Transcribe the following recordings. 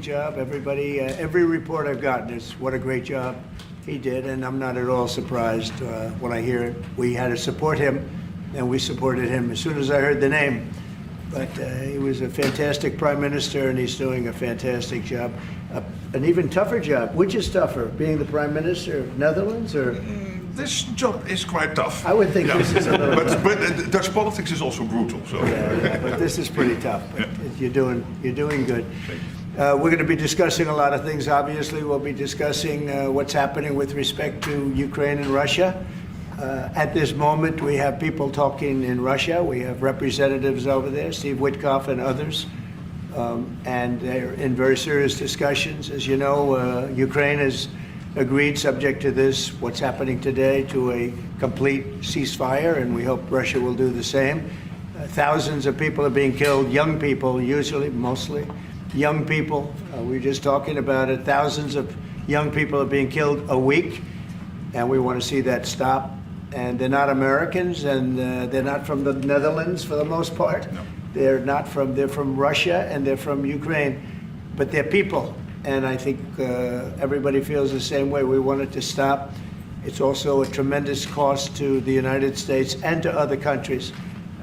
Job, everybody, every report I've gotten is what a great job he did, and I'm not at all surprised when I hear it. We had to support him, and we supported him as soon as I heard the name. But he was a fantastic prime minister, and he's doing a fantastic job. An even tougher job. Which is tougher, being the prime minister of Netherlands or? This job is quite tough. I would think this is a little but Dutch politics is also brutal. So. Yeah, but this is pretty tough. But you're doing good. We're going to be discussing a lot of things. Obviously, we'll be discussing what's happening with respect to Ukraine and Russia. At this moment, we have people talking in Russia. We have representatives over there, Steve Witkoff and others, and they're in very serious discussions. As you know, Ukraine has agreed, subject to this, what's happening today, to a complete ceasefire, and we hope Russia will do the same. Thousands of people are being killed, young people, usually, mostly. Young people, we were just talking about it, thousands of young people are being killed a week, and we want to see that stop. And they're not Americans, and they're not from the Netherlands for the most part. No. They're from Russia, and they're from Ukraine, but they're people. And I think everybody feels the same way. We want it to stop. It's also a tremendous cost to the United States and to other countries.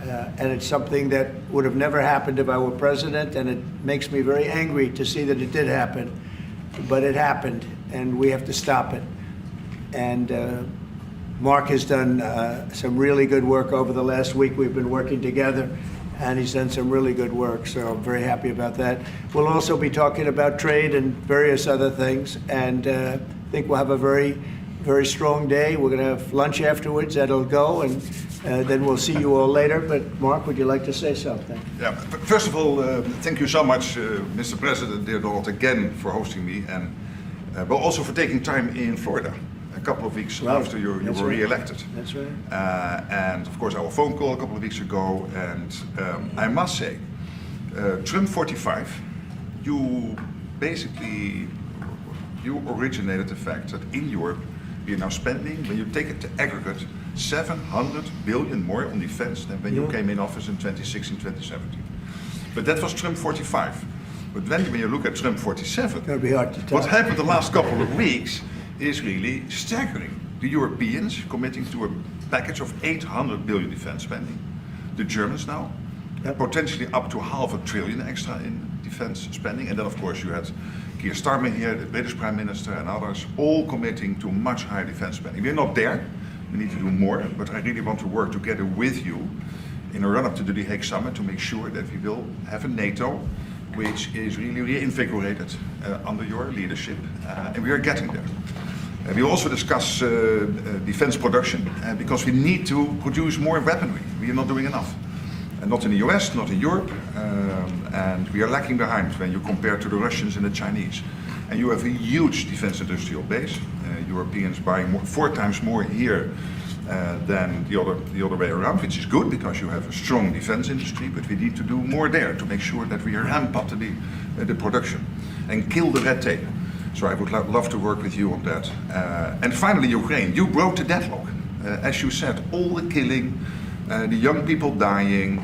And it's something that would have never happened if I were president, and it makes me very angry to see that it did happen. But it happened, and we have to stop it. And Mark has done some really good work over the last week. We've been working together, and he's done some really good work, so I'm very happy about that. We'll also be talking about trade and various other things, and I think we'll have a very, very strong day. We're going to have lunch afterwards, that'll go, and then we'll see you all later. But Mark, would you like to say something? Yeah, first of all, thank you so much, Mr. President, dear Donald, again for hosting me, and but also for taking time in Florida. A couple of weeks after you were re-elected. That's right. And of course our phone call a couple of weeks ago, and I must say, Trump 45, you originated the fact that in Europe we are now spending, when you take it to aggregate, 700 billion more on defense than when you came in office in 2016, 2017. But that was Trump 45. But when you look at Trump 47, It's going to be hard to tell. what happened the last couple of weeks is really staggering. The Europeans committing to a package of 800 billion defense spending. The Germans now, potentially up to $500 billion extra in defense spending. And then of course you had Keir Starmer here, the British Prime Minister, and others, all committing to much higher defense spending. We're not there, we need to do more, but I really want to work together with you in a run-up to the The Hague Summit to make sure that we will have a NATO which is really reinvigorated under your leadership, and we are getting there. We also discuss defense production, because we need to produce more weaponry. We are not doing enough. And not in the US, not in Europe, and we are lacking behind when you compare to the Russians and the Chinese. And you have a huge defense industrial base. Europeans buying 4 times more here than the other way around, which is good because you have a strong defense industry, but we need to do more there to make sure that we ramp up the production and kill the red tape. So I would love to work with you on that. And finally, Ukraine, you broke the deadlock. As you said, all the killing, the young people dying,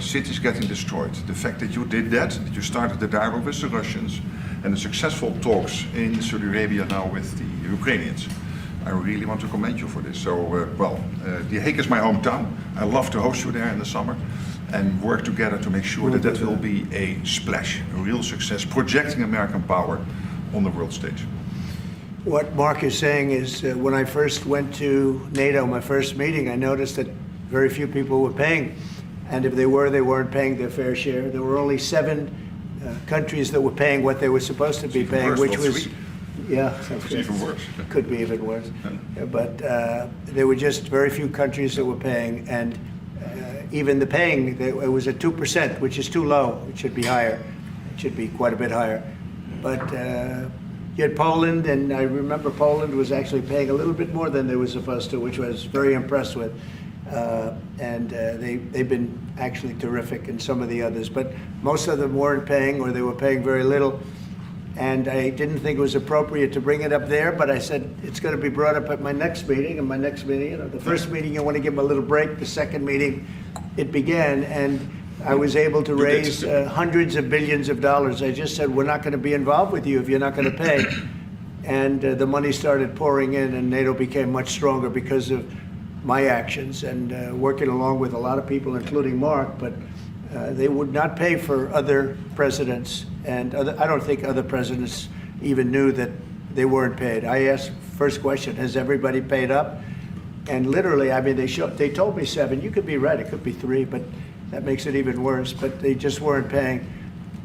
cities getting destroyed. The fact that you did that you started the dialogue with the Russians, and the successful talks in Saudi Arabia now with the Ukrainians. I really want to commend you for this. So, The Hague is my hometown. I love to host you there in the summer and work together to make sure that will be a splash, a real success, projecting American power on the world stage. What Mark is saying is when I first went to NATO, my first meeting, I noticed that very few people were paying. And if they weren't paying their fair share. There were only 7 countries that were paying what they were supposed to be paying, which was... Yeah, it's even worse. Could be even worse. Yeah, but there were just very few countries that were paying, and even the paying, it was at 2%, which is too low. It should be higher. It should be quite a bit higher. But you had Poland, and I remember Poland was actually paying a little bit more than they were supposed to, which I was very impressed with. They've been actually terrific, and some of the others. But most of them weren't paying, or they were paying very little. And I didn't think it was appropriate to bring it up there, but I said it's going to be brought up at my next meeting. And my next meeting, the first meeting you want to give them a little break. The second meeting, it began, and I was able to raise hundreds of billions of dollars. I just said, we're not going to be involved with you if you're not going to pay. And the money started pouring in, and NATO became much stronger because of my actions and working along with a lot of people, including Mark. But they would not pay for other presidents, and I don't think other presidents even knew that they weren't paid. I asked, first question, has everybody paid up? And literally, I mean, they told me 7. You could be right, it could be 3, but that makes it even worse. But they just weren't paying.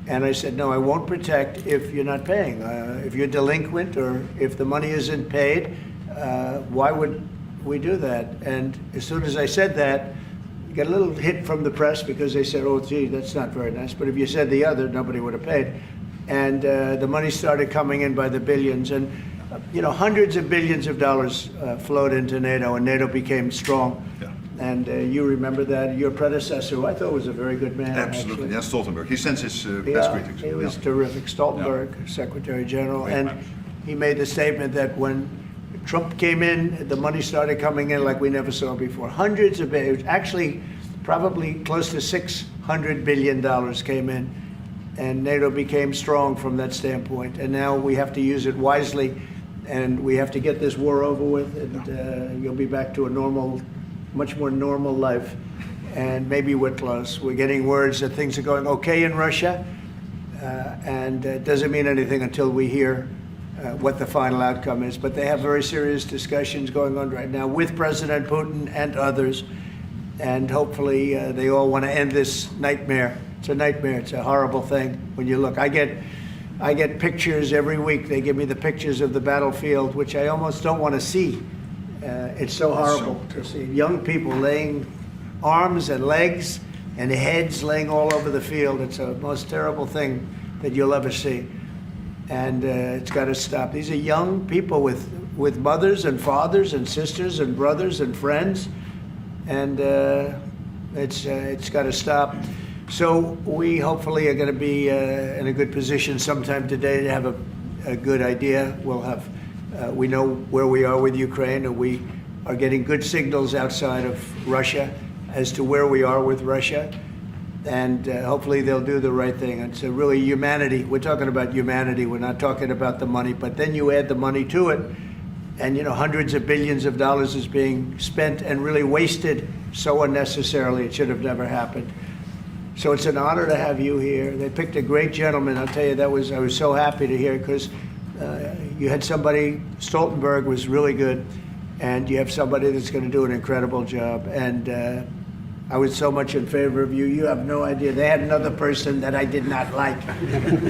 And I said, no, I won't protect if you're not paying. If you're delinquent or if the money isn't paid, why would we do that? And as soon as I said that, you got a little hit from the press because they said, oh, gee, that's not very nice. But if you said the other, nobody would have paid. And the money started coming in by the billions. And, you know, hundreds of billions of dollars flowed into NATO, and NATO became strong. Yeah. And you remember that. Your predecessor, who I thought was a very good man. Absolutely, actually. Jens Stoltenberg. He sends his best greetings. He was terrific. Stoltenberg, Secretary General. And he made the statement that when Trump came in, the money started coming in like we never saw before. Hundreds of billions, actually probably close to $600 billion came in. And NATO became strong from that standpoint. And now we have to use it wisely, and we have to get this war over with, and you'll be back to a normal, much more normal life. And maybe we're close. We're getting words that things are going okay in Russia, and it doesn't mean anything until we hear what the final outcome is. But they have very serious discussions going on right now with President Putin and others, and hopefully they all want to end this nightmare. It's a nightmare. It's a horrible thing when you look. I get pictures every week. They give me the pictures of the battlefield, which I almost don't want to see. It's so horrible to see young people laying arms and legs and heads laying all over the field. It's the most terrible thing that you'll ever see. And it's got to stop. These are young people with mothers and fathers and sisters and brothers and friends. And it's got to stop. So we hopefully are going to be in a good position sometime today to have a good idea. We'll have, we know where we are with Ukraine, and we are getting good signals outside of Russia as to where we are with Russia. And hopefully they'll do the right thing. It's really humanity. We're talking about humanity. We're not talking about the money. But then you add the money to it, and, you know, hundreds of billions of dollars is being spent and really wasted so unnecessarily. It should have never happened. So it's an honor to have you here. They picked a great gentleman. I'll tell you, I was so happy to hear, because you had somebody, Stoltenberg was really good, and you have somebody that's going to do an incredible job. And I was so much in favor of you. You have no idea. They had another person that I did not like.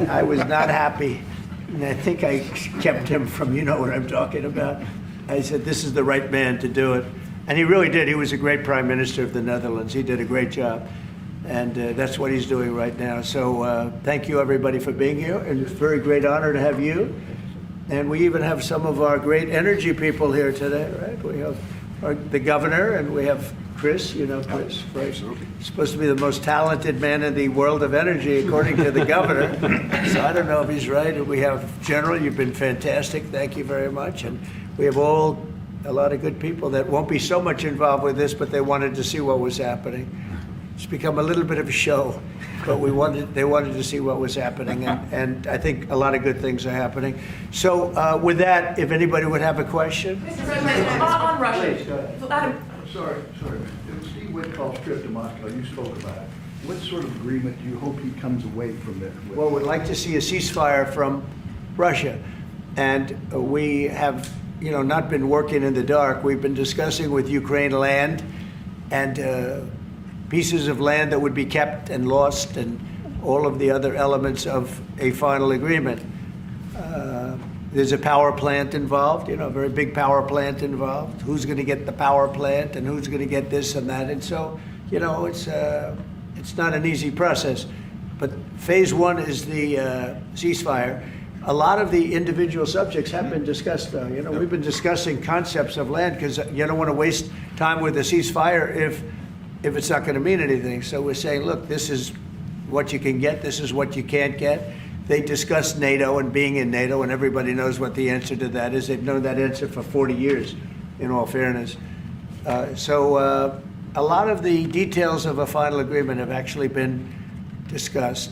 I was not happy. And I think I kept him from, you know what I'm talking about. I said, this is the right man to do it. And he really did. He was a great prime minister of the Netherlands. He did a great job. And that's what he's doing right now. So thank you, everybody, for being here. And it's a very great honor to have you. And we even have some of our great energy people here today, right? We have the governor, and we have Chris, you know Chris, right? Absolutely. He's supposed to be the most talented man in the world of energy, according to the governor. So I don't know if he's right. And we have General, you've been fantastic. Thank you very much. And we have a lot of good people that won't be so much involved with this, but they wanted to see what was happening. It's become a little bit of a show, but they wanted to see what was happening, and I think a lot of good things are happening. So with that, if anybody would have a question. Mr. President, on Russia. Please, go ahead. So Adam, Sorry. Steve Witkoff's trip to Moscow, you spoke about it. What sort of agreement do you hope he comes away from it with? Well, we'd like to see a ceasefire from Russia, and we have, you know, not been working in the dark. We've been discussing with Ukraine land and pieces of land that would be kept and lost, and all of the other elements of a final agreement. There's a power plant involved, you know, a very big power plant involved. Who's going to get the power plant, and who's going to get this and that? And so, you know, it's not an easy process. But phase one is the ceasefire. A lot of the individual subjects have been discussed, though. You know, we've been discussing concepts of land, because you don't want to waste time with a ceasefire if it's not going to mean anything. So we're saying, look, this is what you can get, this is what you can't get. They discussed NATO and being in NATO, and everybody knows what the answer to that is. They've known that answer for 40 years, in all fairness. So a lot of the details of a final agreement have actually been discussed.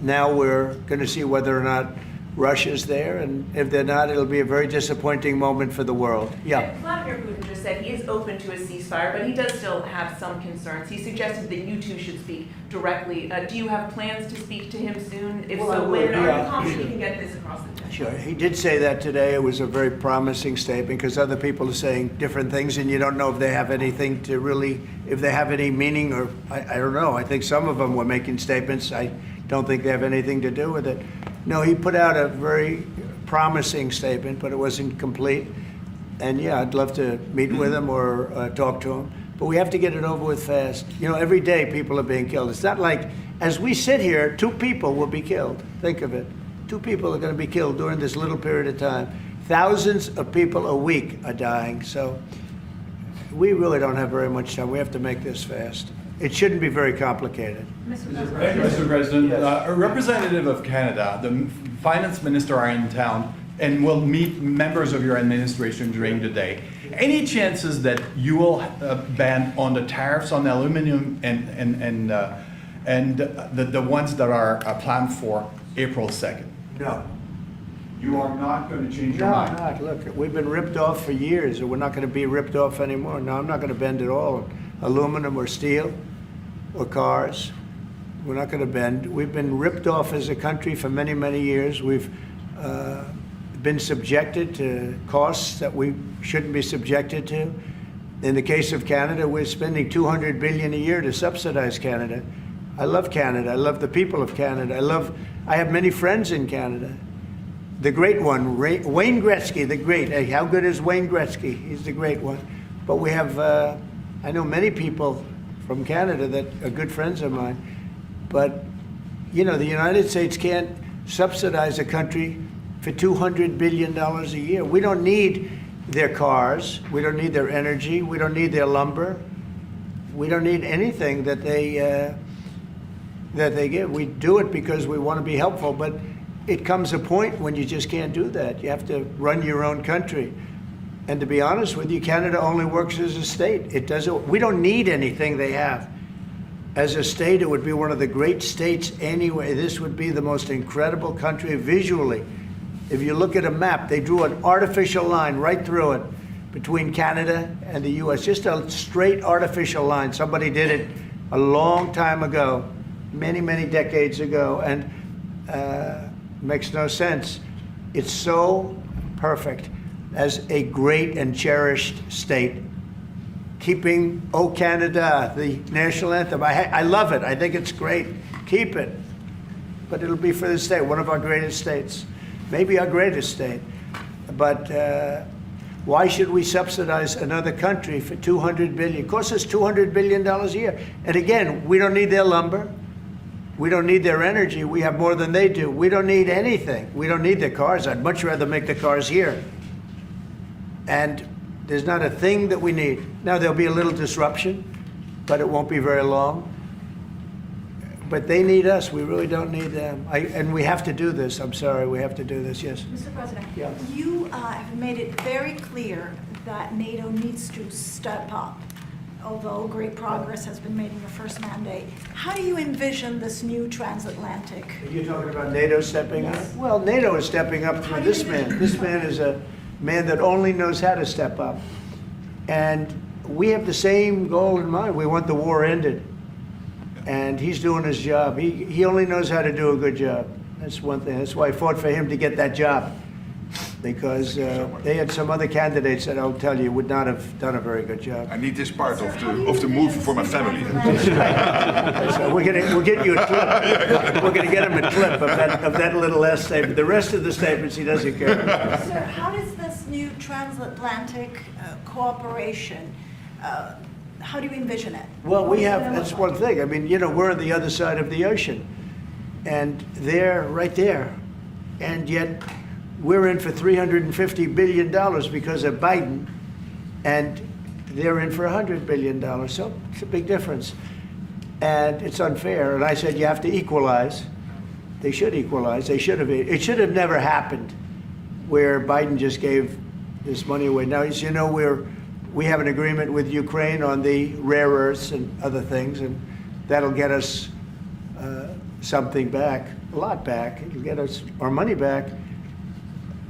Now we're going to see whether or not Russia's there, and if they're not, it'll be a very disappointing moment for the world. Yeah. Vladimir Putin just said he is open to a ceasefire, but he does still have some concerns. He suggested that you two should speak directly. Do you have plans to speak to him soon? If Well, I so, would, when? Are yeah, you confident sure. you can get this across the table? Sure. He did say that today. It was a very promising statement because other people are saying different things, and you don't know if they have anything to really, if they have any meaning, or I don't know. I think some of them were making statements. I don't think they have anything to do with it. No, he put out a very promising statement, but it wasn't complete. And yeah, I'd love to meet with him or talk to him. But we have to get it over with fast. You know, every day people are being killed. It's not like, as we sit here, 2 people will be killed. Think of it. 2 people are going to be killed during this little period of time. Thousands of people a week are dying. So we really don't have very much time. We have to make this fast. It shouldn't be very complicated. Mr. President, Yes. a representative of Canada, the finance minister are in town and will meet members of your administration during the day. Any chances that you will ban on the tariffs on aluminum and the ones that are planned for April 2nd? No. You are not going to change your No, mind? not. Look, we've been ripped off for years, and we're not going to be ripped off anymore. No, I'm not going to bend at all. Aluminum or steel or cars, we're not going to bend. We've been ripped off as a country for many, many years. We've been subjected to costs that we shouldn't be subjected to. In the case of Canada, we're spending $200 billion a year to subsidize Canada. I love Canada. I love the people of Canada. I have many friends in Canada. The great one, Wayne Gretzky, the great. Hey, how good is Wayne Gretzky? He's the great one. But we have, I know many people from Canada that are good friends of mine. But, you know, the United States can't subsidize a country for $200 billion a year. We don't need their cars. We don't need their energy. We don't need their lumber. We don't need anything that they give. We do it because we want to be helpful, but it comes a point when you just can't do that. You have to run your own country. And to be honest with you, Canada only works as a state. It doesn't. We don't need anything they have. As a state, it would be one of the great states anyway. This would be the most incredible country visually. If you look at a map, they drew an artificial line right through it between Canada and the U.S. Just a straight artificial line. Somebody did it a long time ago, many, many decades ago, and makes no sense. It's so perfect as a great and cherished state. Keeping "O Canada," the national anthem. I love it. I think it's great. Keep it. But it'll be for the state, one of our greatest states. Maybe our greatest state. But why should we subsidize another country for $200 billion? It costs us $200 billion a year. And again, we don't need their lumber. We don't need their energy. We have more than they do. We don't need anything. We don't need their cars. I'd much rather make the cars here. And there's not a thing that we need. Now, there'll be a little disruption, but it won't be very long. But they need us. We really don't need them. And we have to do this. I'm sorry, we have to do this, yes. Mr. President, Yeah. you have made it very clear that NATO needs to step up, although great progress has been made in your first mandate. How do you envision this new transatlantic? Are you talking about NATO stepping up? Well, NATO is stepping up through this man. This man is a man that only knows how to step up. And we have the same goal in mind. We want the war ended. And he's doing his job. He only knows how to do a good job. That's one thing. That's why I fought for him to get that job. Because they had some other candidates that I'll tell you would not have done a very good job. I need this part of the move for my family. So we'll get you a clip. We're going to get him a clip of that little last statement. The rest of the statements he doesn't care. Sir, how does this new transatlantic cooperation, how do you envision it? Well, What we is it have, gonna that's look one like? thing. I mean, you know, we're on the other side of the ocean. And they're right there. And yet we're in for $350 billion because of Biden. And they're in for $100 billion. So it's a big difference. And it's unfair. And I said, you have to equalize. They should equalize. They should have. It should have never happened where Biden just gave this money away. Now, as you know, we're we have an agreement with Ukraine on the rare earths and other things, and that'll get us something back, a lot back. It'll get us our money back.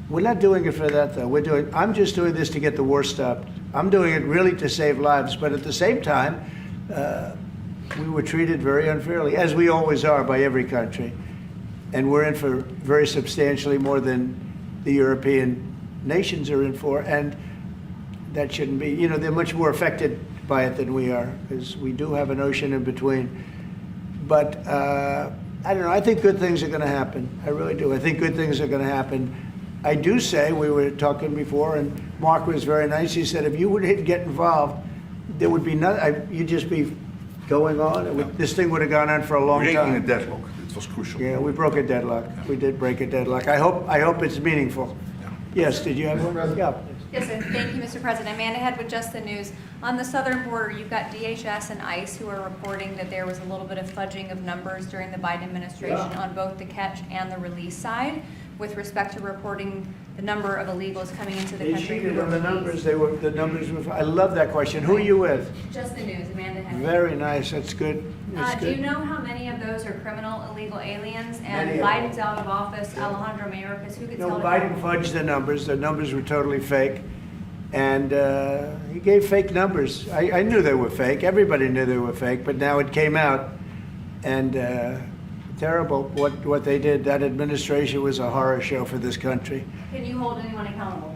We're not doing it for that, though. I'm just doing this to get the war stopped. I'm doing it really to save lives, but at the same time, we were treated very unfairly, as we always are by every country. And we're in for very substantially more than the European nations are in for, and that shouldn't be. You know, they're much more affected by it than we are, because we do have an ocean in between. But I don't know, I think good things are going to happen. I really do. I think good things are going to happen. I do say, we were talking before, and Mark was very nice. He said, if you would get involved, there would be nothing. You'd just be going on. This thing would have gone on for a long Breaking a time. deadlock. It was crucial. Yeah, we broke a deadlock. We did break a deadlock. I hope it's meaningful. Yes, did you have one? Yeah. Yes, sir. Thank you, Mr. President. Amanda Head with Just the News. On the southern border, you've got DHS and ICE who are reporting that there was a little bit of fudging of numbers during the Biden administration on both the catch and the release side with respect to reporting the number of illegals coming into the They country. cheated on the numbers. The numbers were, I love that question. Who are you with? Just the News, Amanda Head. Very nice. That's good. That's Do you good. know how many of those are criminal illegal aliens? And Many of them. Biden's out of office, Alejandro Mayorkas, who gets No, held Biden accountable? fudged the numbers. The numbers were totally fake. And he gave fake numbers. I knew they were fake. Everybody knew they were fake, but now it came out. And terrible what they did. That administration was a horror show for this country. Can you hold anyone accountable?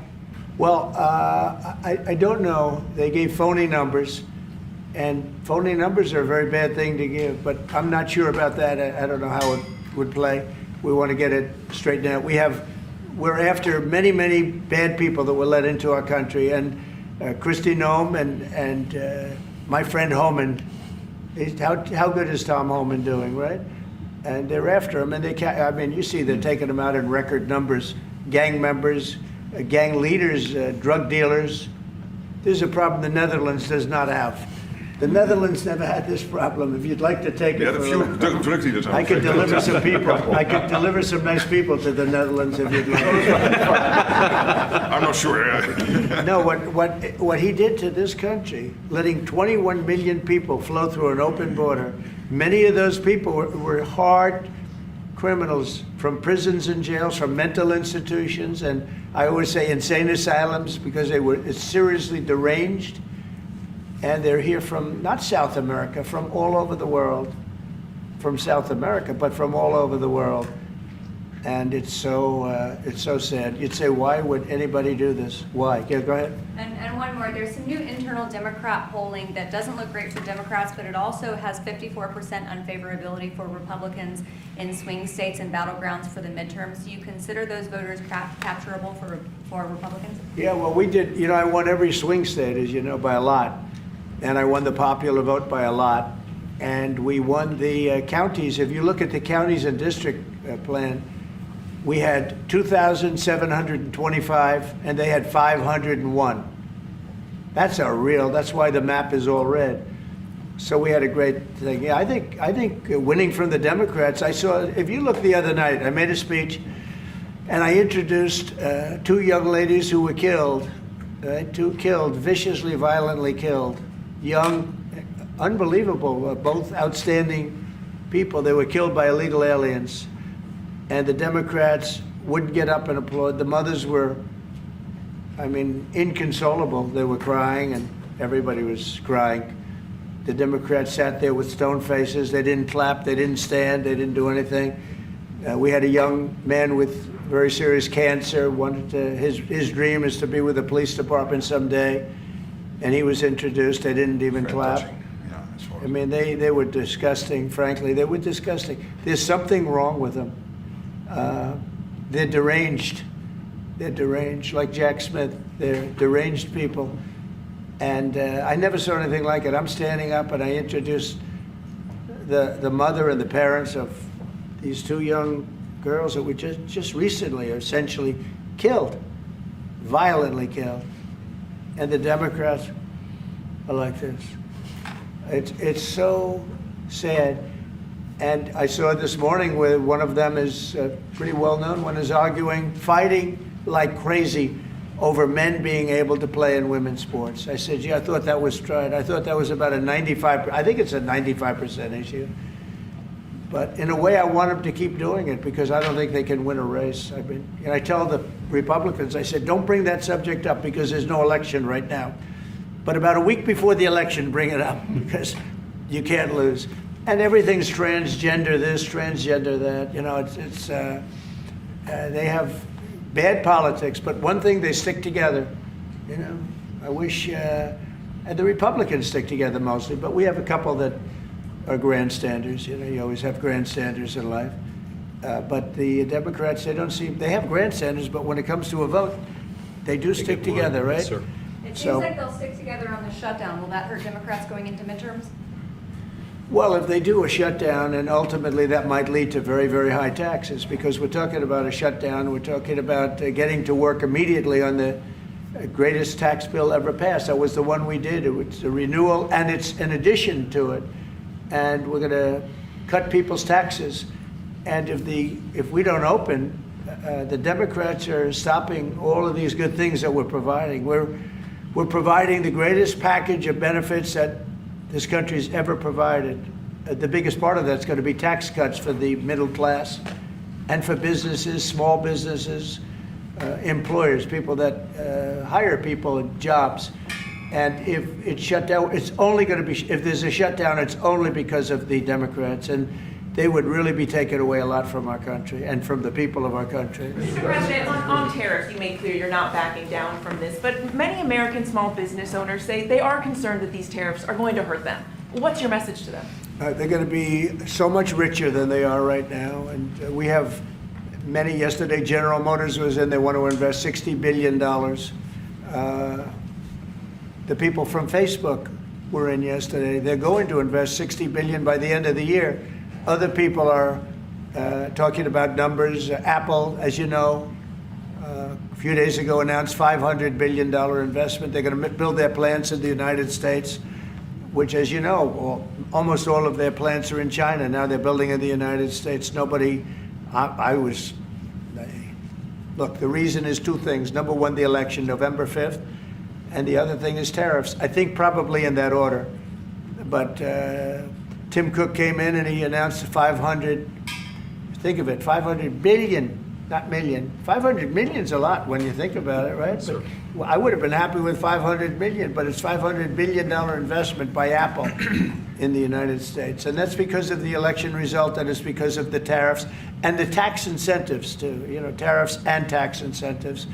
Well, I don't know. They gave phony numbers. And phony numbers are a very bad thing to give, but I'm not sure about that. I don't know how it would play. We want to get it straightened out. We're after many, many bad people that were let into our country, and Kristi Noem and my friend Homan. How good is Tom Homan doing, right? And they're after him, and I mean, you see, they're taking him out in record numbers. Gang members, gang leaders, drug dealers. There's a problem the Netherlands does not have. The Netherlands never had this problem. If you'd like to take it Yeah, the for a few look. drug dealers. I could deliver some people. I could deliver some nice people to the Netherlands if you'd like. I'm not sure. No, what he did to this country, letting 21 million people flow through an open border, many of those people were hard criminals from prisons and jails, from mental institutions, and I always say insane asylums, because they were seriously deranged. And they're here from, not South America, from all over the world. From South America, but from all over the world. And it's so sad. You'd say, why would anybody do this? Why? Yeah, go ahead. And one more, there's some new internal Democrat polling that doesn't look great for Democrats, but it also has 54% unfavorability for Republicans in swing states and battlegrounds for the midterms. Do you consider those voters capturable for Republicans? Yeah, well, we did, you know, I won every swing state, as you know, by a lot. And I won the popular vote by a lot. And we won the counties. If you look at the counties and district plan, we had 2,725, and they had 501. That's why the map is all red. So we had a great thing. Yeah, I think winning from the Democrats, I saw, if you look the other night, I made a speech, and I introduced two young ladies who were killed, viciously, violently killed. Young, unbelievable, both outstanding people. They were killed by illegal aliens. And the Democrats wouldn't get up and applaud. The mothers were, I mean, inconsolable. They were crying, and everybody was crying. The Democrats sat there with stone faces. They didn't clap. They didn't stand. They didn't do anything. We had a young man with very serious cancer. His dream is to be with the police department someday. And he was introduced. They didn't even clap. Yeah, that's I mean, they were disgusting, frankly. They were disgusting. There's something wrong with them. They're deranged. They're deranged, like Jack Smith. They're deranged people. And I never saw anything like it. I'm standing up and I introduced the mother and the parents of these two young girls that were just recently essentially killed, violently killed. And the Democrats are like this. It's so sad. And I saw this morning where one of them is pretty well known, one is arguing, fighting like crazy over men being able to play in women's sports. I said, yeah, I thought that was tried. I thought that was about a 95%, I think it's a 95% issue. But in a way, I want them to keep doing it because I don't think they can win a race. And I tell the Republicans, I said, don't bring that subject up because there's no election right now. But about a week before the election, bring it up because you can't lose. And everything's transgender this, transgender that. You know, they have bad politics, but one thing, they stick together. You know, I wish, and the Republicans stick together mostly, but we have a couple that are grandstanders. You know, you always have grandstanders in life. But the Democrats, they have grandstanders, but when it comes to a vote, they do stick together, right? Yes, sir. It seems like they'll stick together on the shutdown. Will that hurt Democrats going into midterms? Well, if they do a shutdown, and ultimately that might lead to very, very high taxes, because we're talking about a shutdown, we're talking about getting to work immediately on the greatest tax bill ever passed. That was the one we did. It was a renewal, and it's an addition to it. And we're going to cut people's taxes. And if we don't open, the Democrats are stopping all of these good things that we're providing. We're providing the greatest package of benefits that this country's ever provided. The biggest part of that's going to be tax cuts for the middle class and for businesses, small businesses, employers, people that hire people in jobs. And if it's shut down, it's only going to be, if there's a shutdown, it's only because of the Democrats. And they would really be taking away a lot from our country and from the people of our country. Mr. President, on tariffs, you made clear you're not backing down from this, but many American small business owners say they are concerned that these tariffs are going to hurt them. What's your message to them? They're going to be so much richer than they are right now. And we have many, yesterday General Motors was in, they want to invest $60 billion. The people from Facebook were in yesterday. They're going to invest $60 billion by the end of the year. Other people are talking about numbers. Apple, as you know, a few days ago announced $500 billion investment. They're going to build their plants in the United States, which, as you know, almost all of their plants are in China. Now they're building in the United States. Look, the reason is two things. Number one, the election, November 5th, and the other thing is tariffs. I think probably in that order. But Tim Cook came in and he announced 500, think of it, 500 billion, not million. 500 million's a lot when you think about it, right? But I would have been happy with 500 million, but it's $500 billion investment by Apple in the United States. And that's because of the election result, and it's because of the tariffs and the tax incentives too, you know, tariffs and tax incentives.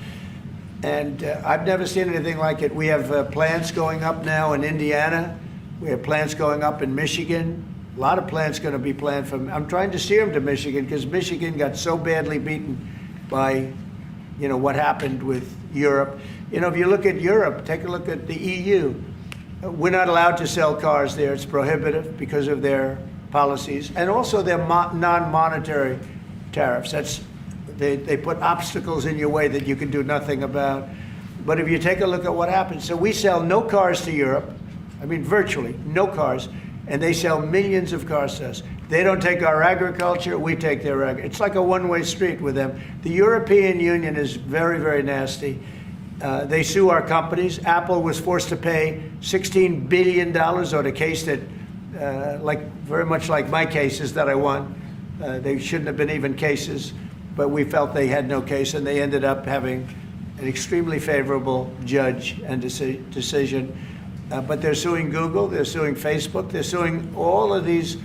And I've never seen anything like it. We have plants going up now in Indiana. We have plants going up in Michigan. A lot of plants going to be planned from. I'm trying to steer them to Michigan because Michigan got so badly beaten by, you know, what happened with Europe. You know, if you look at Europe, take a look at the EU. We're not allowed to sell cars there. It's prohibitive because of their policies and also their non-monetary tariffs. They put obstacles in your way that you can do nothing about. But if you take a look at what happens, so we sell no cars to Europe. I mean, virtually no cars, and they sell millions of cars to us. They don't take our agriculture, we take their agriculture. It's like a one-way street with them. The European Union is very, very nasty. They sue our companies. Apple was forced to pay $16 billion on a case that, very much like my cases that I won. They shouldn't have been even cases, but we felt they had no case, and they ended up having an extremely favorable judge and decision. But they're suing Google, they're suing Facebook, they're suing all of these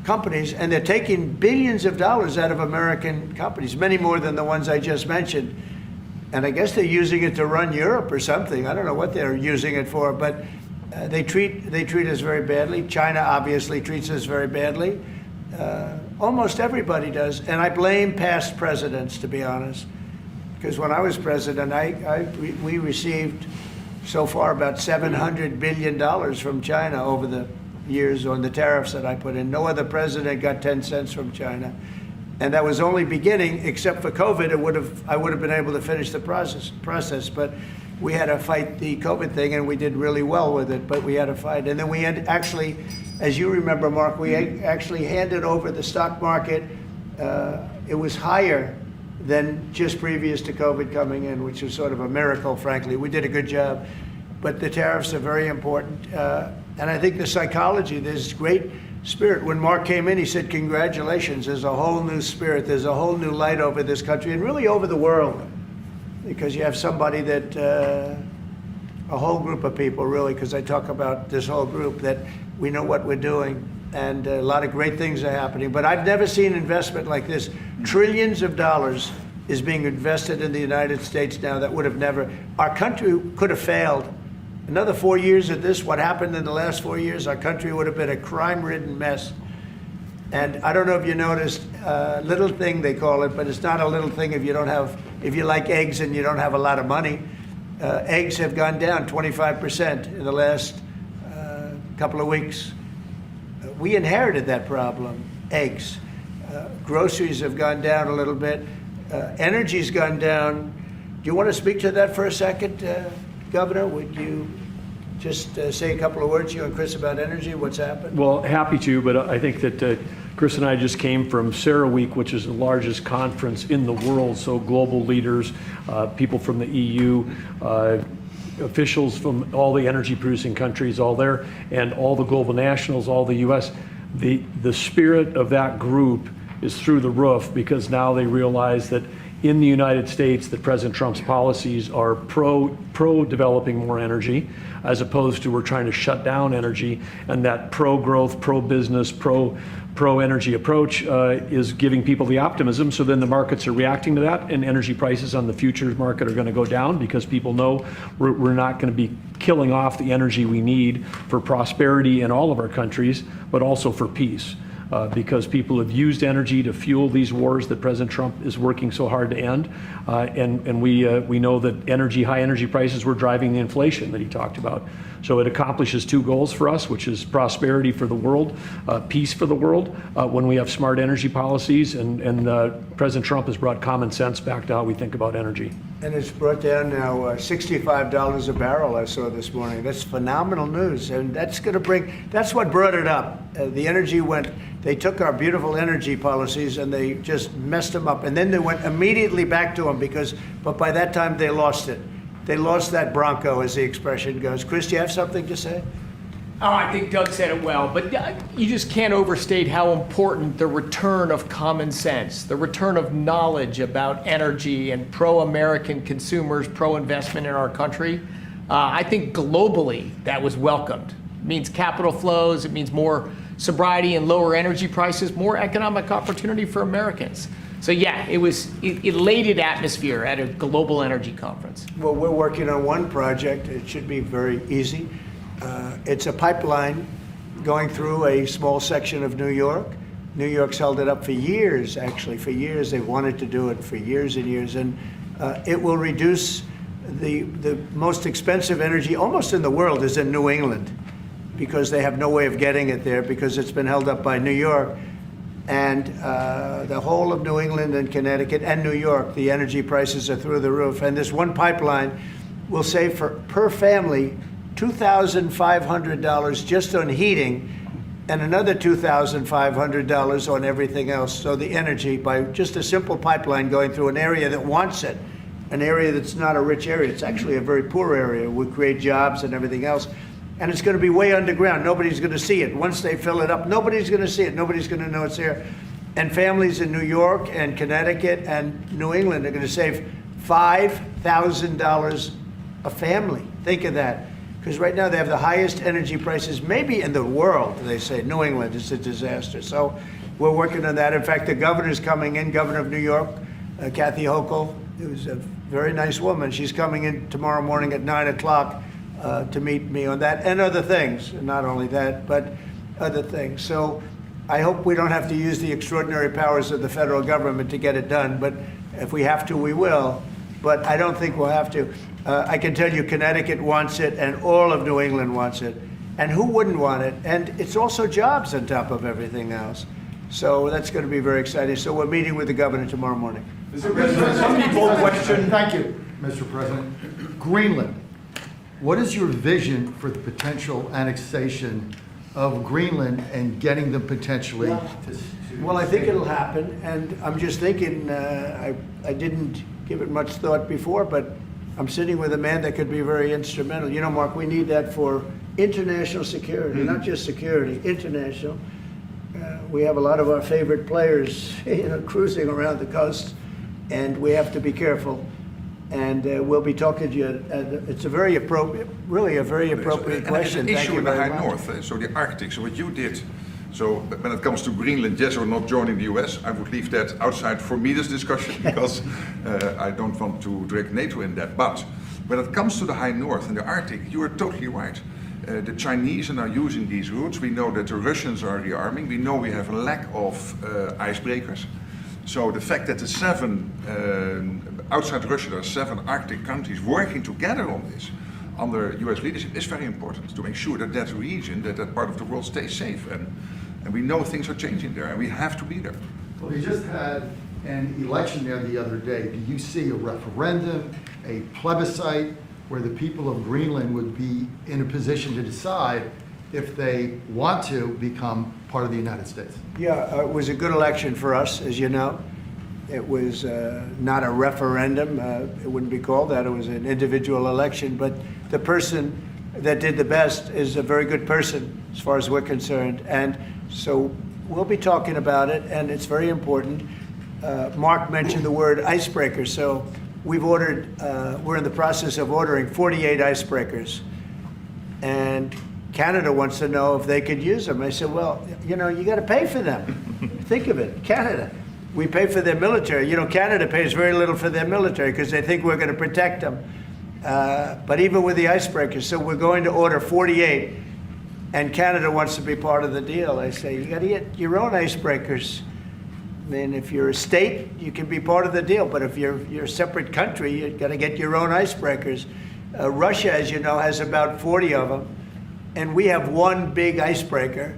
companies, and they're taking billions of dollars out of American companies, many more than the ones I just mentioned. And I guess they're using it to run Europe or something. I don't know what they're using it for, but they treat us very badly. China obviously treats us very badly. Almost everybody does, and I blame past presidents, to be honest, because when I was president, we received so far about $700 billion from China over the years on the tariffs that I put in. No other president got 10 cents from China. And that was only beginning, except for COVID, I would have been able to finish the process. But we had to fight the COVID thing, and we did really well with it, but we had to fight. And then we had actually, as you remember, Mark, we actually handed over the stock market. It was higher than just previous to COVID coming in, which was sort of a miracle, frankly. We did a good job. But the tariffs are very important. And I think the psychology, there's great spirit. When Mark came in, he said, congratulations, there's a whole new spirit, there's a whole new light over this country and really over the world. Because you have somebody that, a whole group of people really, because I talk about this whole group, that we know what we're doing and a lot of great things are happening. But I've never seen investment like this. Trillions of dollars is being invested in the United States now that would have never, our country could have failed. Another 4 years of this, what happened in the last 4 years, our country would have been a crime-ridden mess. And I don't know if you noticed, little thing they call it, but it's not a little thing if you don't have, if you like eggs and you don't have a lot of money. Eggs have gone down 25% in the last couple of weeks. We inherited that problem, eggs. Groceries have gone down a little bit. Energy's gone down. Do you want to speak to that for a second, Governor? Would you just say a couple of words, you and Chris, about energy, what's happened? Well, happy to, but I think that Chris and I just came from CERAWeek, which is the largest conference in the world, so global leaders, people from the EU, officials from all the energy producing countries, all there, and all the global nationals, all the US. The spirit of that group is through the roof because now they realize that in the United States that President Trump's policies are pro-developing more energy, as opposed to we're trying to shut down energy, and that pro-growth, pro-business, pro-energy approach is giving people the optimism. So then the markets are reacting to that, and energy prices on the futures market are going to go down because people know we're not going to be killing off the energy we need for prosperity in all of our countries, but also for peace. Because people have used energy to fuel these wars that President Trump is working so hard to end. And we know that high energy prices were driving the inflation that he talked about. So it accomplishes two goals for us, which is prosperity for the world, peace for the world, when we have smart energy policies. And President Trump has brought common sense back to how we think about energy. And it's brought down now $65 a barrel, I saw this morning. That's phenomenal news. And that's going to that's what brought it up. The energy they took our beautiful energy policies and they just messed them up. And then they went immediately back to them but by that time they lost it. They lost that bronco, as the expression goes. Chris, do you have something to say? Oh, I think Doug said it well, but you just can't overstate how important the return of common sense, the return of knowledge about energy and pro-American consumers, pro-investment in our country. I think globally that was welcomed. It means capital flows, it means more sobriety and lower energy prices, more economic opportunity for Americans. So yeah, it was elated atmosphere at a global energy conference. Well, we're working on one project. It should be very easy. It's a pipeline going through a small section of New York. New York's held it up for years, actually, for years. They wanted to do it for years and years. And it will reduce the most expensive energy almost in the world is in New England because they have no way of getting it there because it's been held up by New York. And the whole of New England and Connecticut and New York, the energy prices are through the roof. And this one pipeline will save per family $2,500 just on heating and another $2,500 on everything else. So the energy, by just a simple pipeline going through an area that wants it, an area that's not a rich area, it's actually a very poor area, would create jobs and everything else. And it's going to be way underground. Nobody's going to see it. Once they fill it up, nobody's going to see it. Nobody's going to know it's there. And families in New York and Connecticut and New England are going to save $5,000 a family. Think of that. Because right now they have the highest energy prices maybe in the world, they say. New England is a disaster. So we're working on that. In fact, the governor's coming in, Governor of New York, Kathy Hochul, who's a very nice woman. She's coming in tomorrow morning at 9 o'clock to meet me on that and other things. Not only that, but other things. So I hope we don't have to use the extraordinary powers of the federal government to get it done. But if we have to, we will. But I don't think we'll have to. I can tell you Connecticut wants it and all of New England wants it. And who wouldn't want it? And it's also jobs on top of everything else. So that's going to be very exciting. So we're meeting with the governor tomorrow morning. Mr. President, some people question. Thank you, Mr. President. Greenland. What is your vision for the potential annexation of Greenland and getting them potentially to Well, I think it'll happen, and I'm just thinking, I didn't give it much thought before, but I'm sitting with a man that could be very instrumental. You know, Mark, we need that for international security, not just security, international. We have a lot of our favorite players, cruising around the coast, and we have to be careful. And we'll be talking to you. It's a very appropriate, really a very appropriate question. And there's an Thank issue you in the very high much. north, so the Arctic. So what you did, so when it comes to Greenland, yes or not joining the US, I would leave that outside for me, this discussion, because I don't want to drag NATO in that. But when it comes to the high north and the Arctic, you are totally right. The Chinese are now using these routes. We know that the Russians are rearming. We know we have a lack of icebreakers. So the fact that the outside Russia, there are 7 Arctic countries working together on this under US leadership is very important to make sure that that region, that part of the world stays safe. And we know things are changing there and we have to be there. Well, we just had an election there the other day. Do you see a referendum, a plebiscite, where the people of Greenland would be in a position to decide if they want to become part of the United States? Yeah, it was a good election for us, as you know. It was not a referendum. It wouldn't be called that. It was an individual election. But the person that did the best is a very good person, as far as we're concerned. And so we'll be talking about it, and it's very important. Mark mentioned the word icebreaker. So we've ordered, we're in the process of ordering 48 icebreakers. And Canada wants to know if they could use them. I said, well, you got to pay for them. Think of it, Canada. We pay for their military. Canada pays very little for their military because they think we're going to protect them. But even with the icebreakers, so we're going to order 48, and Canada wants to be part of the deal. I say, you got to get your own icebreakers. I mean, if you're a state, you can be part of the deal, but if you're a separate country, you got to get your own icebreakers. Russia, as you know, has about 40 of them, and we have one big icebreaker,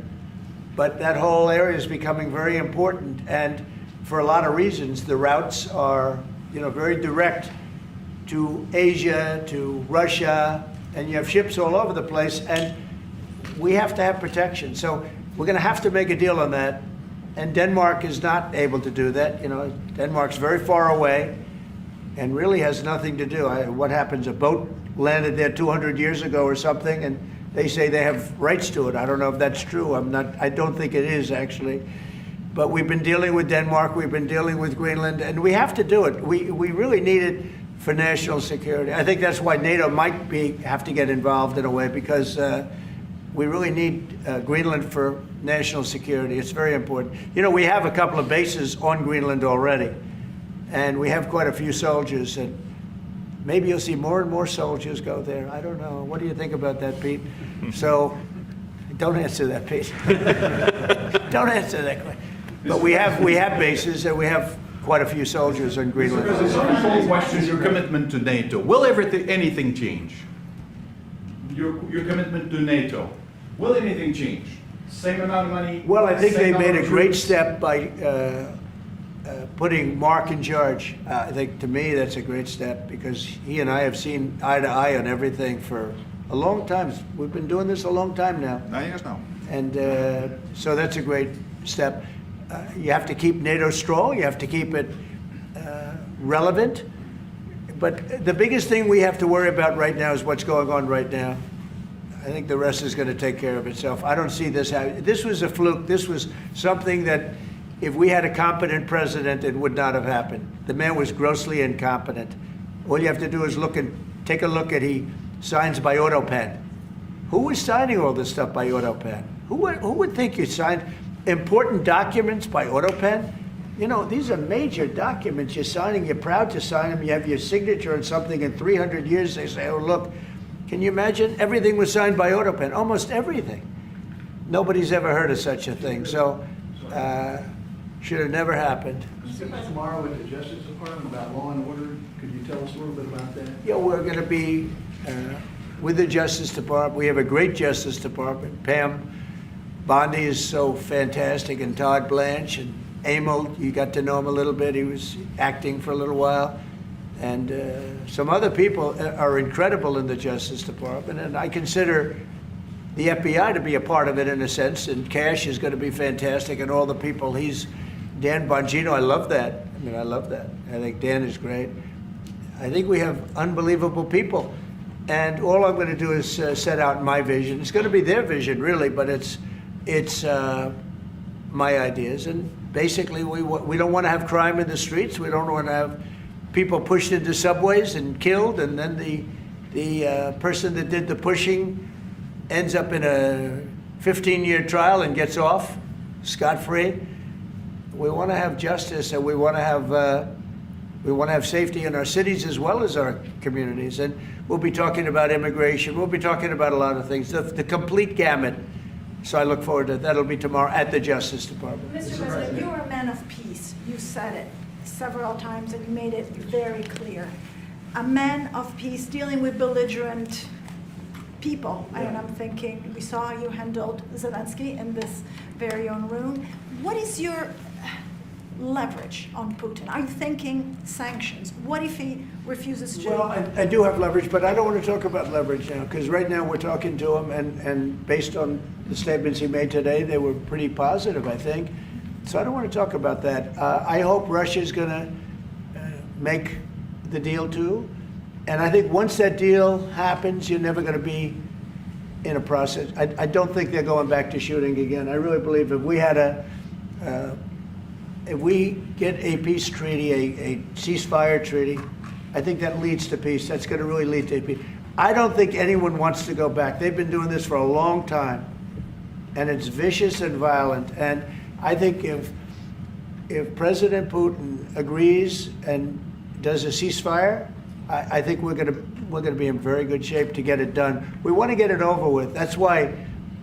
but that whole area is becoming very important, and for a lot of reasons, the routes are, very direct to Asia, to Russia, and you have ships all over the place, and we have to have protection. So we're going to have to make a deal on that. And Denmark is not able to do that. Denmark's very far away and really has nothing to do. What happens? A boat landed there 200 years ago or something, and they say they have rights to it. I don't know if that's true. I don't think it is, actually. But we've been dealing with Denmark, we've been dealing with Greenland, and we have to do it. We really need it for national security. I think that's why NATO might have to get involved in a way, because we really need Greenland for national security. It's very important. We have a couple of bases on Greenland already, and we have quite a few soldiers, and maybe you'll see more and more soldiers go there. I don't know. What do you think about that, Pete? So, don't answer that, Pete. Don't answer that question. But we have bases, and we have quite a few soldiers on Greenland. Because it's a simple question, your commitment to NATO. Will anything change? Your commitment to NATO. Will anything change? Same amount of money? Well, I think they same made number a of great troops? step by putting Mark in charge. I think, to me, that's a great step, because he and I have seen eye to eye on everything for a long time. We've been doing this a long time now. 9 years now. And so that's a great step. You have to keep NATO strong. You have to keep it relevant. But the biggest thing we have to worry about right now is what's going on right now. I think the rest is going to take care of itself. I don't see this happening. This was a fluke. This was something that, if we had a competent president, it would not have happened. The man was grossly incompetent. All you have to do is take a look at, he signs by AutoPen. Who was signing all this stuff by AutoPen? Who would think you signed important documents by AutoPen? These are major documents you're signing. You're proud to sign them. You have your signature on something. In 300 years, they say, oh, look, can you imagine? Everything was signed by AutoPen, almost everything. Nobody's ever heard of such a thing. So, should have never happened. Sit back tomorrow with the Justice Department about law and order. Could you tell us a little bit about that? Yeah, we're going to be with the Justice Department. We have a great Justice Department. Pam Bondi is so fantastic, and Todd Blanche, and Emil, you got to know him a little bit. He was acting for a little while. And some other people are incredible in the Justice Department. And I consider the FBI to be a part of it in a sense, and Cash is going to be fantastic, and all the people. Dan Bongino, I love that. I mean, I love that. I think Dan is great. I think we have unbelievable people. And all I'm going to do is set out my vision. It's going to be their vision, really, but it's my ideas. And basically, we don't want to have crime in the streets. We don't want to have people pushed into subways and killed, and then the person that did the pushing ends up in a 15-year trial and gets off scot-free. We want to have justice, and we want to have safety in our cities as well as our communities. And we'll be talking about immigration. We'll be talking about a lot of things, the complete gamut. So I look forward to that. That'll be tomorrow at the Justice Department. Mr. President, you're a man of peace. You said it several times and you made it very clear. A man of peace dealing with belligerent people. Yeah. And I'm thinking, we saw how you handled Zelensky in this very own room. What is your leverage on Putin? Are you thinking sanctions? What if he refuses to? Well, I do have leverage, but I don't want to talk about leverage now, because right now we're talking to him, and based on the statements he made today, they were pretty positive, I think. So I don't want to talk about that. I hope Russia's going to make the deal too. And I think once that deal happens, you're never going to be in a process. I don't think they're going back to shooting again. I really believe if we had if we get a peace treaty, a ceasefire treaty, I think that leads to peace. That's going to really lead to peace. I don't think anyone wants to go back. They've been doing this for a long time, and it's vicious and violent. And I think if President Putin agrees and does a ceasefire, I think we're going to be in very good shape to get it done. We want to get it over with. That's why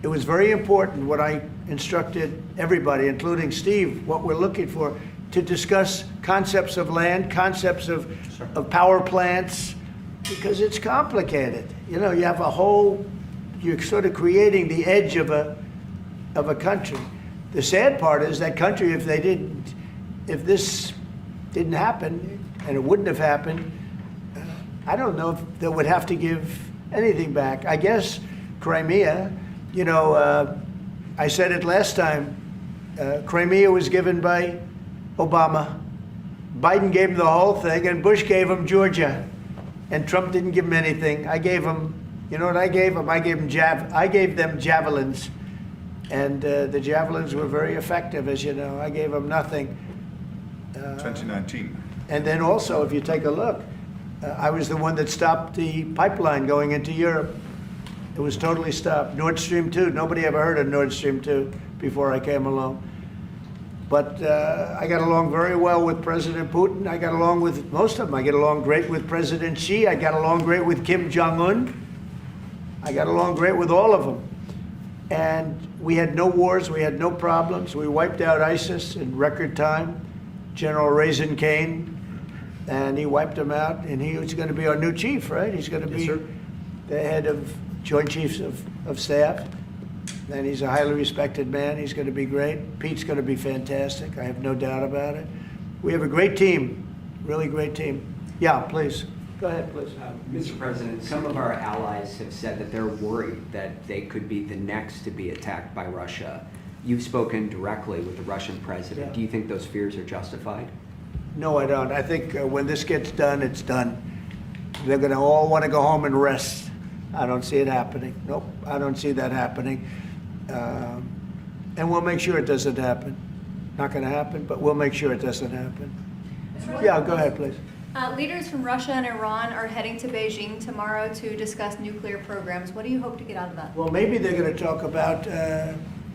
it was very important what I instructed everybody, including Steve, what we're looking for, to discuss concepts of land, concepts of power plants, because it's complicated. You know, you have you're sort of creating the edge of a country. The sad part is that country, if this didn't happen, and it wouldn't have happened, I don't know if they would have to give anything back. I guess Crimea, you know, I said it last time, Crimea was given by Obama. Biden gave him the whole thing, and Bush gave him Georgia. And Trump didn't give him anything. I gave him, you know what I gave him? I gave them javelins. And the javelins were very effective, as you know. I gave them nothing. 2019. And then also, if you take a look, I was the one that stopped the pipeline going into Europe. It was totally stopped. Nord Stream 2, nobody ever heard of Nord Stream 2 before I came along. But I got along very well with President Putin. I got along with most of them. I get along great with President Xi. I got along great with Kim Jong-un. I got along great with all of them. And we had no wars. We had no problems. We wiped out ISIS in record time. General Raisin Kane, and he wiped them out. And he was going to be our new chief, right? He's going to be the head of Joint Chiefs of Staff. And he's a highly respected man. He's going to be great. Pete's going to be fantastic. I have no doubt about it. We have a great team, really great team. Yeah, please. Go ahead, please. Mr. President, some of our allies have said that they're worried that they could be the next to be attacked by Russia. You've spoken directly with the Russian president. Yeah. Do you think those fears are justified? No, I don't. I think when this gets done, it's done. They're going to all want to go home and rest. I don't see it happening. Nope, I don't see that happening. And we'll make sure it doesn't happen. Not going to happen, but we'll make sure it doesn't happen. Yeah, go ahead, please. Leaders from Russia and Iran are heading to Beijing tomorrow to discuss nuclear programs. What do you hope to get out of that? Well, maybe they're going to talk about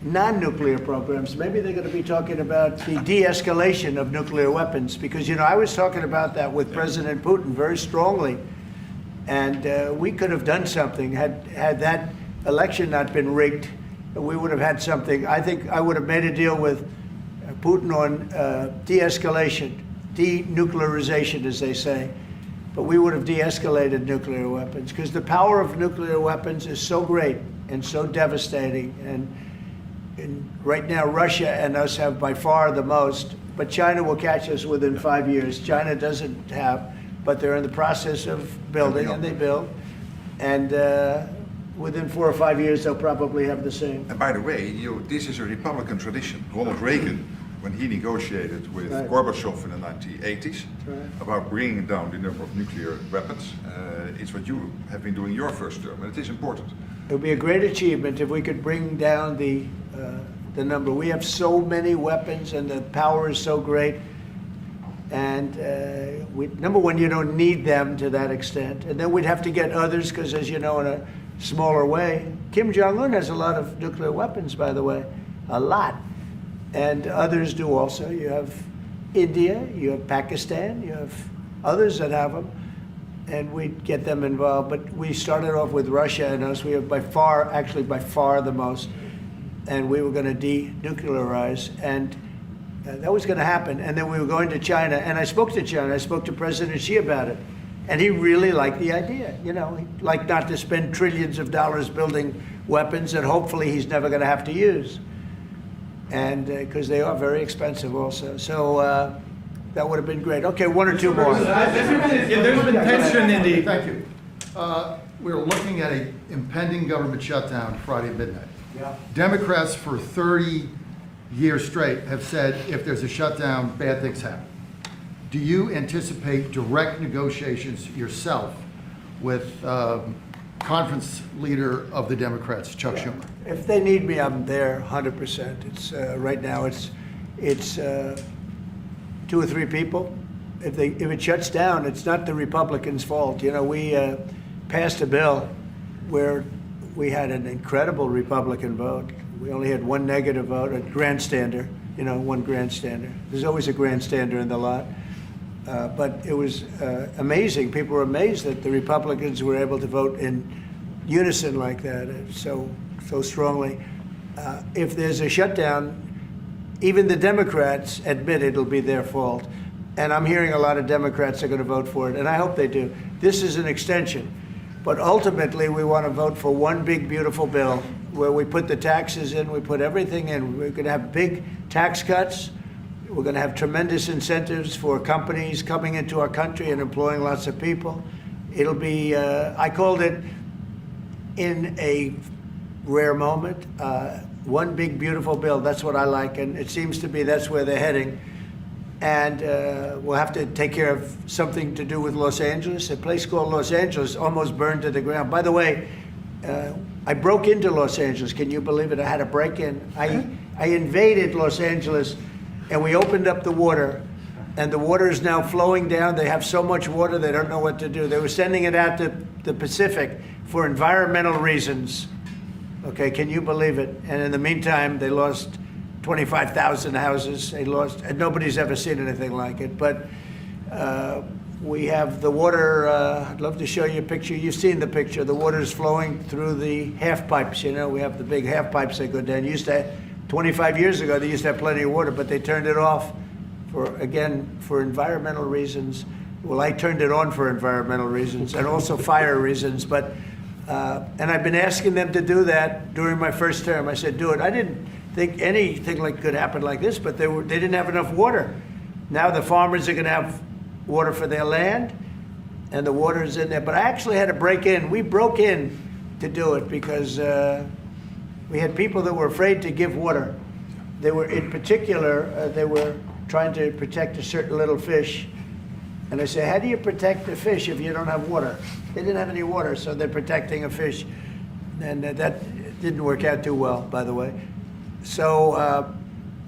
non-nuclear programs. Maybe they're going to be talking about the de-escalation of nuclear weapons, because, you know, I was talking about that with President Putin very strongly, and we could have done something had that election not been rigged. We would have had something. I think I would have made a deal with Putin on de-escalation, denuclearization, as they say. But we would have de-escalated nuclear weapons, because the power of nuclear weapons is so great and so devastating. And right now, Russia and us have by far the most, but China will catch us within 5 years. China doesn't have, but they're in the process of building, and they build. And within 4 or 5 years, they'll probably have the same. And by the way, this is a Republican tradition. Ronald Reagan, when he negotiated with Right. Gorbachev in the 1980s Right. about bringing down the number of nuclear weapons, it's what you have been doing your first term, and it is important. It would be a great achievement if we could bring down the number. We have so many weapons and the power is so great. And number one, you don't need them to that extent. And then we'd have to get others because, as you know, in a smaller way, Kim Jong-un has a lot of nuclear weapons, by the way, a lot. And others do also. You have India, you have Pakistan, you have others that have them. And we'd get them involved. But we started off with Russia and us. We have by far the most. And we were going to denuclearize. And that was going to happen. And then we were going to China. And I spoke to China. I spoke to President Xi about it. And he really liked the idea. You know, he'd like not to spend trillions of dollars building weapons that hopefully he's never going to have to use. And because they are very expensive also. So that would have been great. Okay, one or two more. There's been tension in the... Thank you. We're looking at an impending government shutdown Friday at midnight. Yeah. Democrats for 30 years straight have said if there's a shutdown, bad things happen. Do you anticipate direct negotiations yourself with conference leader of the Democrats, Chuck Schumer? If they need me, I'm there 100%. It's right now it's 2 or 3 people. If it shuts down, it's not the Republicans' fault. You know, we passed a bill where we had an incredible Republican vote. We only had 1 negative vote, a grandstander, you know, 1 grandstander. There's always a grandstander in the lot. But it was amazing. People were amazed that the Republicans were able to vote in unison like that, so strongly. If there's a shutdown, even the Democrats admit it'll be their fault. And I'm hearing a lot of Democrats are going to vote for it, and I hope they do. This is an extension. But ultimately, we want to vote for one big, beautiful bill where we put the taxes in, we put everything in. We're going to have big tax cuts. We're going to have tremendous incentives for companies coming into our country and employing lots of people. It'll be, I called it, in a rare moment, one big, beautiful bill. That's what I like, and it seems to be that's where they're heading. And we'll have to take care of something to do with Los Angeles. A place called Los Angeles almost burned to the ground. By the way, I broke into Los Angeles. Can you believe it? I had a break-in. I invaded Los Angeles, and we opened up the water, and the water is now flowing down. They have so much water, they don't know what to do. They were sending it out to the Pacific for environmental reasons. Okay, can you believe it? And in the meantime, they lost 25,000 houses. They lost, and nobody's ever seen anything like it. But we have the water. I'd love to show you a picture. You've seen the picture. The water is flowing through the half pipes. You know, we have the big half pipes that go down. 25 years ago, they used to have plenty of water, but they turned it off for environmental reasons. Well, I turned it on for environmental reasons and also fire reasons. But and I've been asking them to do that during my first term. I said, do it. I didn't think anything could happen like this, but they didn't have enough water. Now the farmers are going to have water for their land, and the water is in there. But I actually had to break in. We broke in to do it because we had people that were afraid to give water. They were, in particular, they were trying to protect a certain little fish. And I said, how do you protect the fish if you don't have water? They didn't have any water, so they're protecting a fish. And that didn't work out too well, by the way. So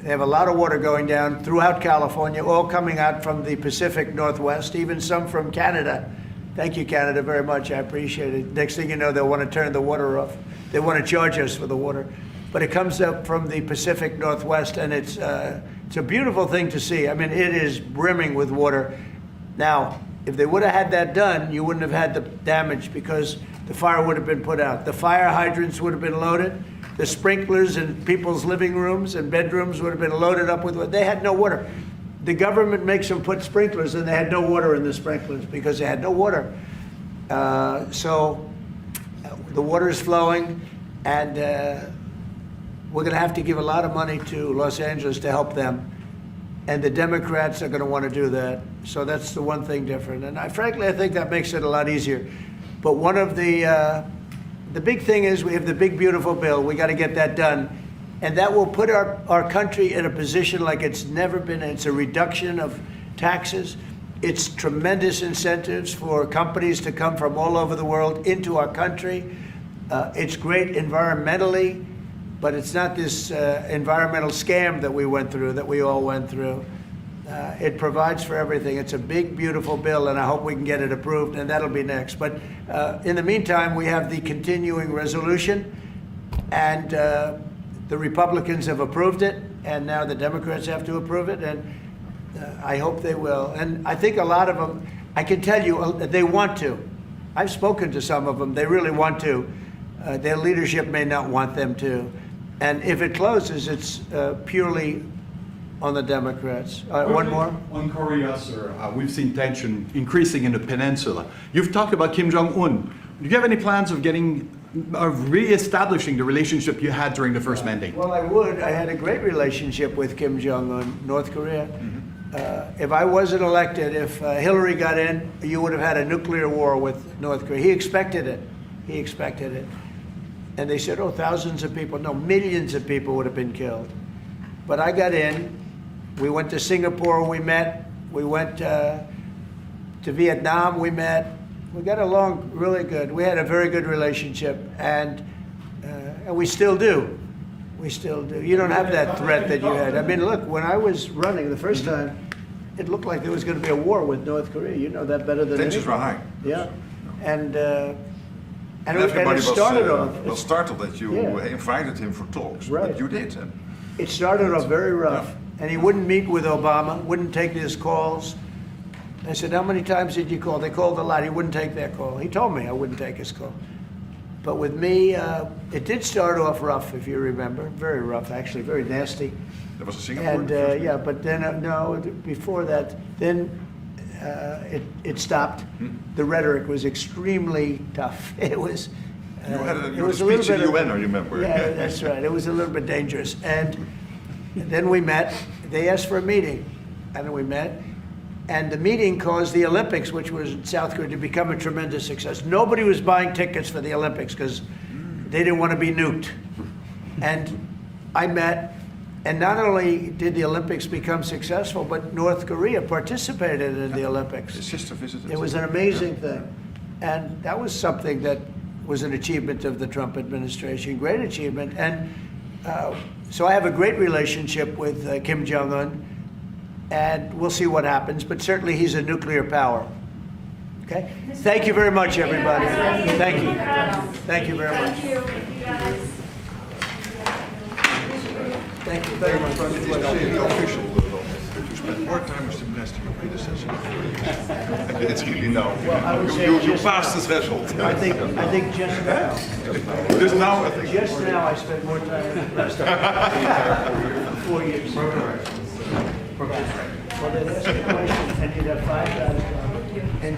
they have a lot of water going down throughout California, all coming out from the Pacific Northwest, even some from Canada. Thank you, Canada, very much. I appreciate it. Next thing you know, they'll want to turn the water off. They want to charge us for the water. But it comes up from the Pacific Northwest, and it's a beautiful thing to see. I mean, it is brimming with water. Now, if they would have had that done, you wouldn't have had the damage because the fire would have been put out. The fire hydrants would have been loaded. The sprinklers in people's living rooms and bedrooms would have been loaded up with water. They had no water. The government makes them put sprinklers, and they had no water in the sprinklers because they had no water. So the water is flowing, and we're going to have to give a lot of money to Los Angeles to help them. And the Democrats are going to want to do that. So that's the one thing different. And frankly, I think that makes it a lot easier. But one of the the big thing is we have the big, beautiful bill. We got to get that done. And that will put our country in a position like it's never been. It's a reduction of taxes. It's tremendous incentives for companies to come from all over the world into our country. It's great environmentally, but it's not this environmental scam that we went through, that we all went through. It provides for everything. It's a big, beautiful bill, and I hope we can get it approved, and that'll be next. But in the meantime, we have the continuing resolution, and the Republicans have approved it, and now the Democrats have to approve it, and I hope they will. And I think a lot of them, I can tell you, they want to. I've spoken to some of them. They really want to. Their leadership may not want them to. And if it closes, it's purely on the Democrats. One more? On Korea, sir, we've seen tension increasing in the peninsula. You've talked about Kim Jong-un. Do you have any plans of re-establishing the relationship you had during the first mandate? Well, I would. I had a great relationship with Kim Jong-un, North Korea. If I wasn't elected, if Hillary got in, you would have had a nuclear war with North Korea. He expected it. He expected it. And they said, oh, thousands of people. No, millions of people would have been killed. But I got in. We went to Singapore, we met. We went to Vietnam, we met. We got along really good. We had a very good relationship, and we still do. We still do. You don't have that threat that you had. I mean, look, when I was running the first time, it looked like there was going to be a war with North Korea. You know that better than anyone. Tensions were high. Yeah, and everybody it started was startled that you invited him for talks. Right. But you did. It started off very rough, and he wouldn't meet with Obama, wouldn't take his calls. I said, how many times did you call? They called a lot. He wouldn't take their call. He told me I wouldn't take his call. But with me, it did start off rough, if you remember. Very rough, actually, very nasty. There was a Singapore. And yeah, but then, no, before that, then it stopped. The rhetoric was extremely tough. It was. You had a it was a speech little in bit the UN, I remember. Yeah, that's right. It was a little bit dangerous. And then we met. They asked for a meeting, and then we met. And the meeting caused the Olympics, which was in South Korea, to become a tremendous success. Nobody was buying tickets for the Olympics because they didn't want to be nuked. And I met, and not only did the Olympics become successful, but North Korea participated in the Olympics. His sister visited. It was an amazing thing. And that was something that was an achievement of the Trump administration, great achievement. And so I have a great relationship with Kim Jong-un. And we'll see what happens, but certainly he's a nuclear power. Okay? Thank you very much, everybody. Thank you. Thank you very much. Thank you very much. It is now the official role. You spent more time as the minister than your predecessor. It's really no. Well, I would say You passed the threshold. I think just now. Just now, I think. Just now, I spent more time than the rest of 4 years. Well, they'd ask a question, and you'd have 5 guys. And